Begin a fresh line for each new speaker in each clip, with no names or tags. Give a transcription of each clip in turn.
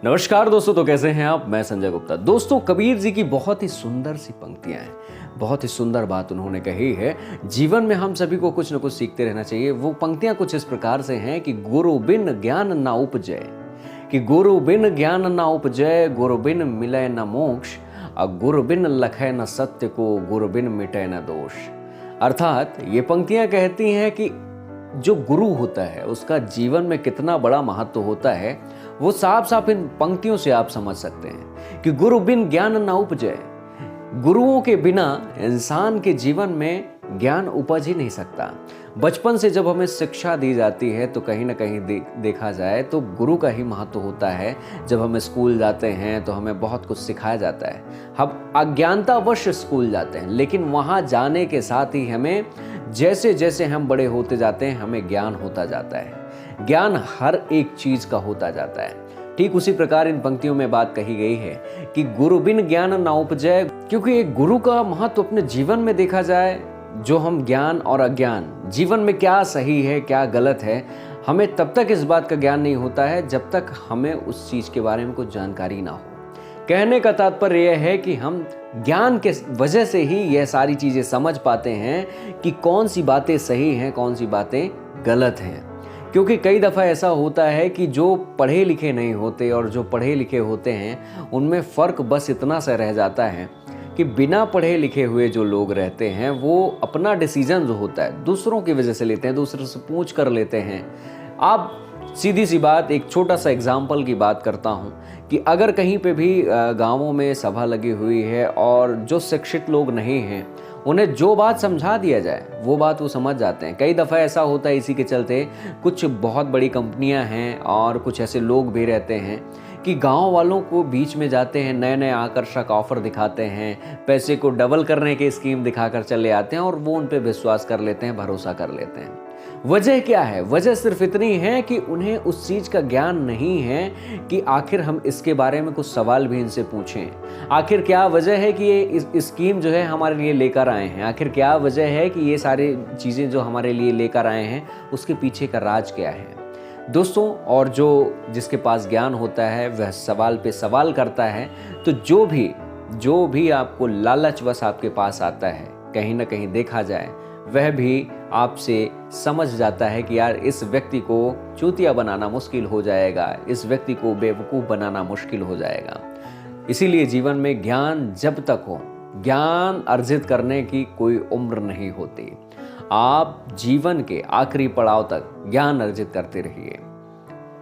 नमस्कार दोस्तों, तो कैसे हैं आप। मैं संजय गुप्ता। दोस्तों, कबीर जी की बहुत ही सुंदर सी पंक्तियां हैं, बहुत ही सुंदर बात उन्होंने कही है। जीवन में हम सभी को कुछ न कुछ सीखते रहना चाहिए। वो पंक्तियां कुछ इस प्रकार से हैं कि गुरु बिन ज्ञान ना उपजै, कि गुरु बिन ज्ञान ना उपजै, गुरु बिन मिलै न मोक्ष, और गुरु बिन लखै न सत्य को, गुरु बिन मिटै न दोष। अर्थात ये पंक्तियां कहती हैं कि जो गुरु होता है उसका जीवन में कितना बड़ा महत्व होता है, वो साफ साफ इन पंक्तियों से आप समझ सकते हैं कि गुरु बिन ज्ञान ना उपजै। गुरुओं के बिना इंसान के जीवन में ज्ञान उपज ही नहीं सकता। बचपन से जब हमें शिक्षा दी जाती है तो कहीं ना कहीं देखा जाए तो गुरु का ही महत्व होता है। जब हम स्कूल जाते हैं तो हमें बहुत कुछ सिखाया जाता है। हम अज्ञानतावश स्कूल जाते हैं, लेकिन वहाँ जाने के साथ ही हमें जैसे जैसे हम बड़े होते जाते हैं हमें ज्ञान होता जाता है। ज्ञान हर एक चीज का होता जाता है। ठीक उसी प्रकार इन पंक्तियों में बात कही गई है कि गुरु बिन ज्ञान ना उपजै, क्योंकि एक गुरु का महत्व अपने जीवन में देखा जाए, जो हम ज्ञान और अज्ञान, जीवन में क्या सही है क्या गलत है, हमें तब तक इस बात का ज्ञान नहीं होता है जब तक हमें उस चीज के बारे में कुछ जानकारी ना हो। कहने का तात्पर्य यह है कि हम ज्ञान के वजह से ही यह सारी चीजें समझ पाते हैं कि कौन सी बातें सही हैं, कौन सी बातें गलत हैं। क्योंकि कई दफ़ा ऐसा होता है कि जो पढ़े लिखे नहीं होते और जो पढ़े लिखे होते हैं उनमें फ़र्क बस इतना सा रह जाता है कि बिना पढ़े लिखे हुए जो लोग रहते हैं वो अपना डिसीजन जो होता है दूसरों की वजह से लेते हैं, दूसरों से पूछ कर लेते हैं। आप सीधी सी बात, एक छोटा सा एग्जाम्पल की बात करता हूँ कि अगर कहीं पे भी गांवों में सभा लगी हुई है और जो शिक्षित लोग नहीं हैं उन्हें जो बात समझा दिया जाए वो बात वो समझ जाते हैं। कई दफ़ा ऐसा होता है, इसी के चलते कुछ बहुत बड़ी कंपनियां हैं और कुछ ऐसे लोग भी रहते हैं कि गांव वालों को बीच में जाते हैं, नए नए आकर्षक ऑफर दिखाते हैं, पैसे को डबल करने की स्कीम दिखाकर चले आते हैं और वो उन पर विश्वास कर लेते हैं, भरोसा कर लेते हैं। वजह क्या है? वजह सिर्फ इतनी है कि उन्हें उस चीज़ का ज्ञान नहीं है कि आखिर हम इसके बारे में कुछ सवाल भी इनसे पूछें। आखिर क्या वजह है कि ये स्कीम जो है हमारे लिए लेकर आए हैं? आखिर क्या वजह है कि ये सारी चीज़ें जो हमारे लिए लेकर आए हैं उसके पीछे का राज क्या है? दोस्तों, और जिसके पास ज्ञान होता है वह सवाल पे सवाल करता है, तो जो भी आपको लालचवश आपके पास आता है, कहीं ना कहीं देखा जाए वह भी आपसे समझ जाता है कि यार इस व्यक्ति को चूतिया बनाना मुश्किल हो जाएगा, इस व्यक्ति को बेवकूफ़ बनाना मुश्किल हो जाएगा। इसीलिए जीवन में ज्ञान जब तक हो, ज्ञान अर्जित करने की कोई उम्र नहीं होती। आप जीवन के आखिरी पड़ाव तक ज्ञान अर्जित करते रहिए।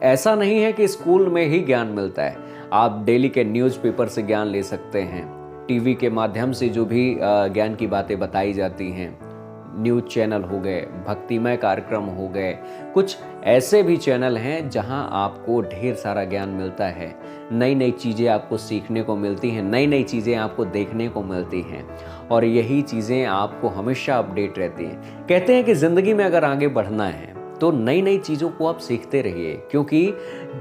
ऐसा नहीं है कि स्कूल में ही ज्ञान मिलता है। आप डेली के न्यूज़पेपर से ज्ञान ले सकते हैं, टीवी के माध्यम से जो भी ज्ञान की बातें बताई जाती हैं, न्यूज़ चैनल हो गए, भक्तिमय कार्यक्रम हो गए, कुछ ऐसे भी चैनल हैं जहां आपको ढेर सारा ज्ञान मिलता है। नई नई चीज़ें आपको सीखने को मिलती हैं, नई नई चीज़ें आपको देखने को मिलती हैं, और यही चीज़ें आपको हमेशा अपडेट रहती हैं। कहते हैं कि ज़िंदगी में अगर आगे बढ़ना है तो नई नई चीज़ों को आप सीखते रहिए, क्योंकि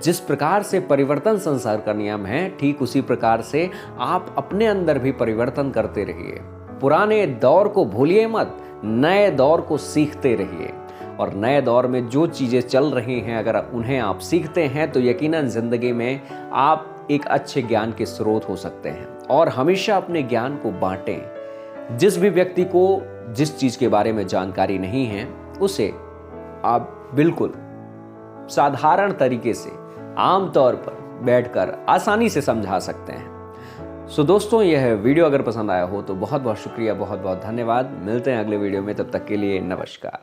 जिस प्रकार से परिवर्तन संसार का नियम है, ठीक उसी प्रकार से आप अपने अंदर भी परिवर्तन करते रहिए। पुराने दौर को भूलिए मत, नए दौर को सीखते रहिए। और नए दौर में जो चीज़ें चल रही हैं अगर उन्हें आप सीखते हैं तो यकीनन ज़िंदगी में आप एक अच्छे ज्ञान के स्रोत हो सकते हैं। और हमेशा अपने ज्ञान को बांटें। जिस भी व्यक्ति को जिस चीज़ के बारे में जानकारी नहीं है उसे आप बिल्कुल साधारण तरीके से आम तौर पर बैठकर आसानी से समझा सकते हैं। सो दोस्तों, यह वीडियो अगर पसंद आया हो तो बहुत बहुत शुक्रिया, बहुत बहुत धन्यवाद। मिलते हैं अगले वीडियो में, तब तक के लिए नमस्कार।